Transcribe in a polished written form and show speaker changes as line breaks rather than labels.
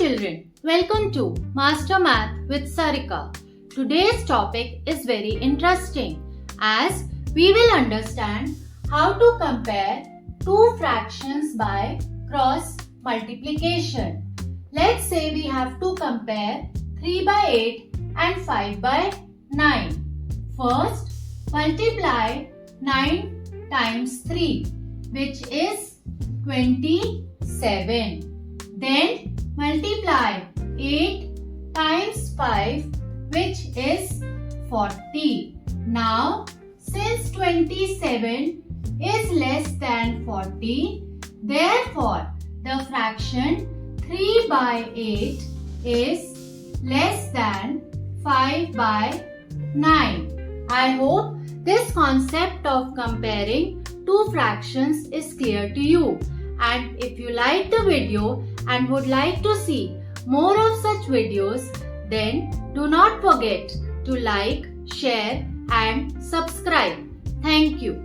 children, welcome to Master Math with Sarika. Today's topic is very interesting as we will understand how to compare two fractions by cross multiplication. Let's say we have to compare 3 by 8 and 5 by 9. First, multiply 9 times 3 which is 27. Then multiply 8 times 5 which is 40. Now since 27 is less than 40, therefore the fraction 3 by 8 is less than 5 by 9. I hope this concept of comparing two fractions is clear to you. And if you like the video and would like to see more of such videos, then do not forget to like, share and subscribe. Thank you.